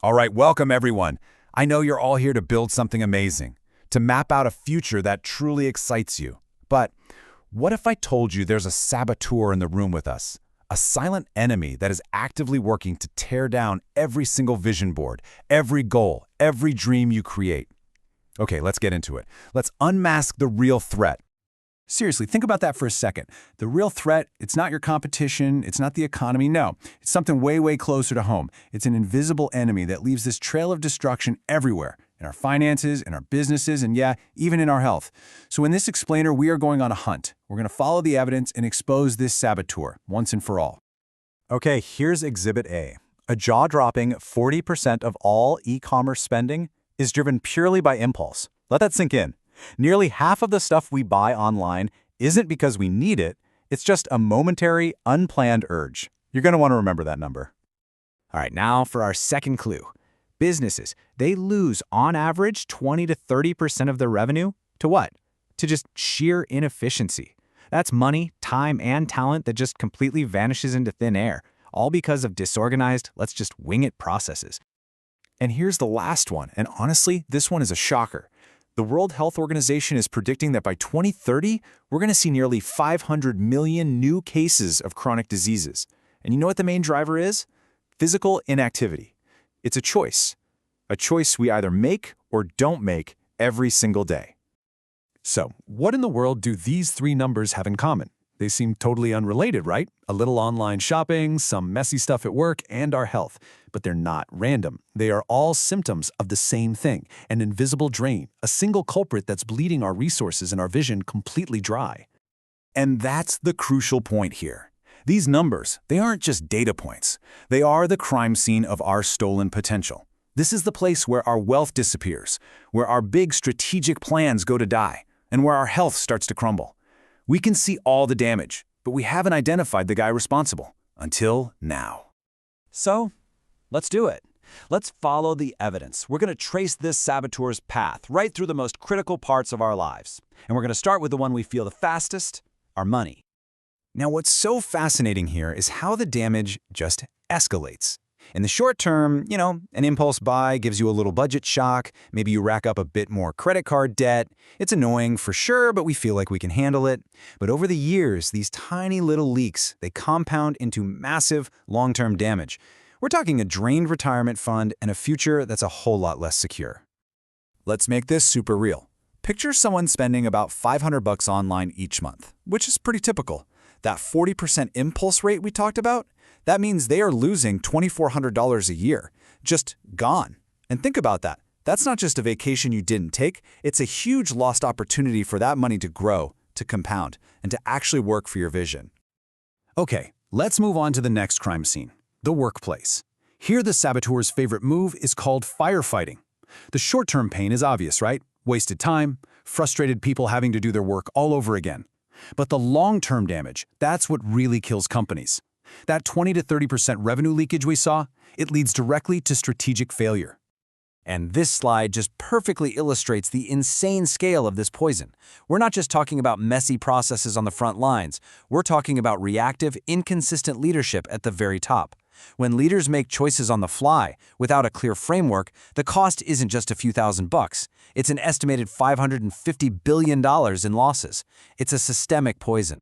All right, welcome everyone. I know you're all here to build something amazing, to map out a future that truly excites you. But what if I told you there's a saboteur in the room with us? A silent enemy that is actively working to tear down every single vision board, every goal, every dream you create. Okay, let's get into it. Let's unmask the real threat. Seriously, think about that for a second. The real threat, it's not your competition, it's not the economy, no. It's something way, way closer to home. It's an invisible enemy that leaves this trail of destruction everywhere, in our finances, in our businesses, and yeah, even in our health. So in this explainer, we are going on a hunt. We're going to follow the evidence and expose this saboteur, once and for all. Okay, here's Exhibit A. A jaw-dropping 40% of all e-commerce spending is driven purely by impulse. Let that sink in. Nearly half of the stuff we buy online isn't because we need it, it's just a momentary, unplanned urge. You're going to want to remember that number. All right, now for our second clue. Businesses, they lose on average 20 to 30% of their revenue to what? To just sheer inefficiency. That's money, time, and talent that just completely vanishes into thin air, all because of disorganized, let's just wing it processes. And here's the last one, and honestly, this one is a shocker. The World Health Organization is predicting that by 2030, we're going to see nearly 500 million new cases of chronic diseases. And you know what the main driver is? Physical inactivity. It's a choice we either make or don't make every single day. So, what in the world do these three numbers have in common? They seem totally unrelated, right? A little online shopping, some messy stuff at work, and our health. But they're not random. They are all symptoms of the same thing, an invisible drain, a single culprit that's bleeding our resources and our vision completely dry. And that's the crucial point here. These numbers, they aren't just data points. They are the crime scene of our stolen potential. This is the place where our wealth disappears, where our big strategic plans go to die, and where our health starts to crumble. We can see all the damage, but we haven't identified the guy responsible until now. So, let's do it. Let's follow the evidence. We're going to trace this saboteur's path right through the most critical parts of our lives. And we're going to start with the one we feel the fastest, our money. Now, what's so fascinating here is how the damage just escalates. In the short term, an impulse buy gives you a little budget shock. Maybe you rack up a bit more credit card debt. It's annoying for sure, but we feel like we can handle it. But over the years, these tiny little leaks, they compound into massive long-term damage. We're talking a drained retirement fund and a future that's a whole lot less secure. Let's make this super real. Picture someone spending about $500 online each month, which is pretty typical. That 40% impulse rate we talked about, that means they are losing $2,400 a year, just gone. And think about that. That's not just a vacation you didn't take, it's a huge lost opportunity for that money to grow, to compound, and to actually work for your vision. Okay, let's move on to the next crime scene, the workplace. Here the saboteur's favorite move is called firefighting. The short-term pain is obvious, right? Wasted time, frustrated people having to do their work all over again. But the long-term damage, that's what really kills companies. That 20 to 30% revenue leakage we saw, it leads directly to strategic failure. And this slide just perfectly illustrates the insane scale of this poison. We're not just talking about messy processes on the front lines. We're talking about reactive, inconsistent leadership at the very top. When leaders make choices on the fly, without a clear framework, the cost isn't just a few $1,000s. It's an estimated $550 billion in losses. It's a systemic poison.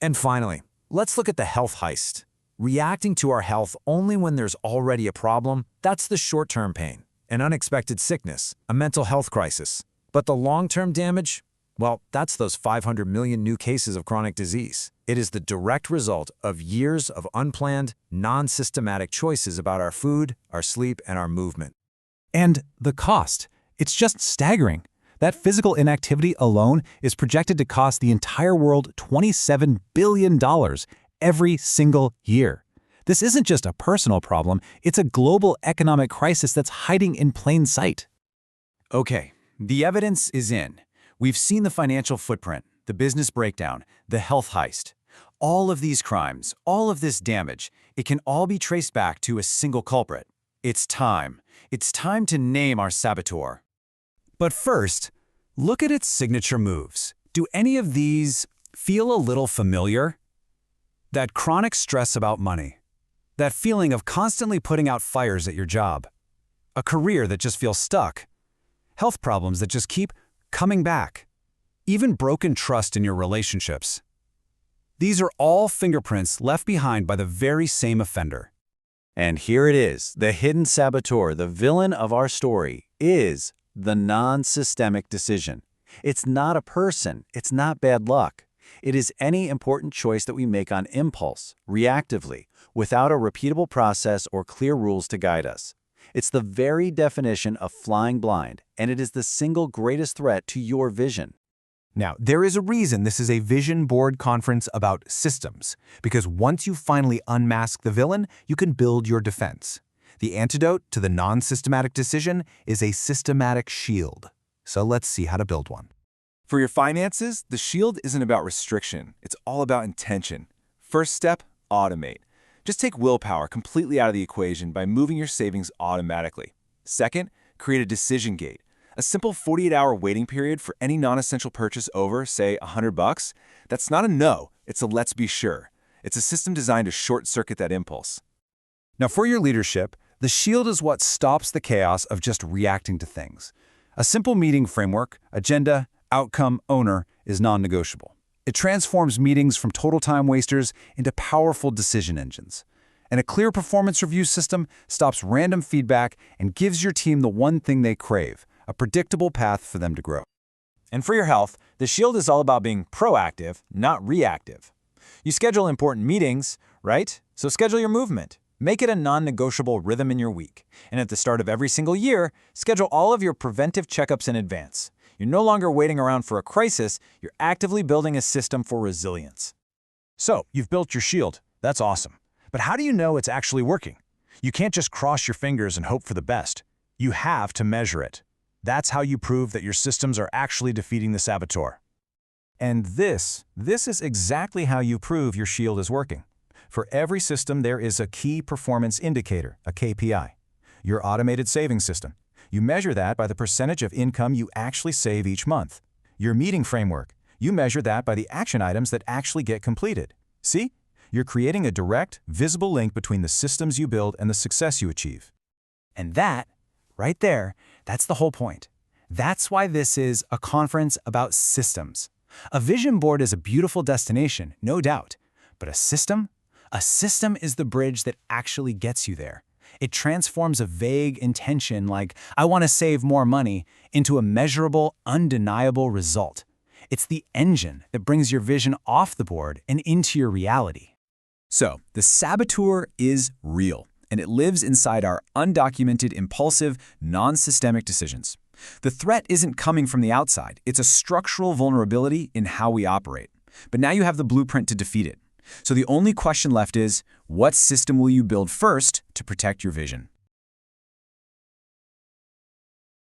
And finally, let's look at the health heist. Reacting to our health only when there's already a problem, that's the short-term pain, an unexpected sickness, a mental health crisis. But the long-term damage? Well, that's those 500 million new cases of chronic disease. It is the direct result of years of unplanned, non-systematic choices about our food, our sleep, and our movement. And the cost, it's just staggering. That physical inactivity alone is projected to cost the entire world $27 billion every single year. This isn't just a personal problem, it's a global economic crisis that's hiding in plain sight. Okay, the evidence is in. We've seen the financial footprint, the business breakdown, the health heist. All of these crimes, all of this damage, it can all be traced back to a single culprit. It's time. It's time to name our saboteur. But first, look at its signature moves. Do any of these feel a little familiar? That chronic stress about money. That feeling of constantly putting out fires at your job. a career that just feels stuck, health problems that just keep coming back, even broken trust in your relationships. These are all fingerprints left behind by the very same offender. And here it is, the hidden saboteur, the villain of our story, is the non-systemic decision. It's not a person, it's not bad luck. It is any important choice that we make on impulse, reactively, without a repeatable process or clear rules to guide us. It's the very definition of flying blind, and it is the single greatest threat to your vision. Now, there is a reason this is a vision board conference about systems, because once you finally unmask the villain, you can build your defense. The antidote to the non-systematic decision is a systematic shield. So let's see how to build one. For your finances, the shield isn't about restriction. It's all about intention. First step, automate. Just take willpower completely out of the equation by moving your savings automatically. Second, create a decision gate. A simple 48-hour waiting period for any non-essential purchase over, say, $100. That's not a no, it's a let's be sure. It's a system designed to short-circuit that impulse. Now, for your leadership, the shield is what stops the chaos of just reacting to things. A simple meeting framework, agenda, outcome, owner is non-negotiable. It transforms meetings from total time wasters into powerful decision engines. And a clear performance review system stops random feedback and gives your team the one thing they crave, a predictable path for them to grow. And for your health, the shield is all about being proactive, not reactive. You schedule important meetings, right? So schedule your movement. Make it a non-negotiable rhythm in your week. And at the start of every single year, schedule all of your preventive checkups in advance. You're no longer waiting around for a crisis, you're actively building a system for resilience. So, you've built your shield. That's awesome. But how do you know it's actually working? You can't just cross your fingers and hope for the best. You have to measure it. That's how you prove that your systems are actually defeating the saboteur. And this is exactly how you prove your shield is working. For every system, there is a key performance indicator, a KPI. Your automated savings system. You measure that by the percentage of income you actually save each month. Your meeting framework. You measure that by the action items that actually get completed. See? You're creating a direct, visible link between the systems you build and the success you achieve. And that, right there, that's the whole point. That's why this is a conference about systems. A vision board is a beautiful destination, no doubt. But a system is the bridge that actually gets you there. It transforms a vague intention like, I want to save more money, into a measurable, undeniable result. It's the engine that brings your vision off the board and into your reality. So, the saboteur is real, and it lives inside our undocumented, impulsive, non-systemic decisions. The threat isn't coming from the outside. It's a structural vulnerability in how we operate. But now you have the blueprint to defeat it. So the only question left is, what system will you build first to protect your vision?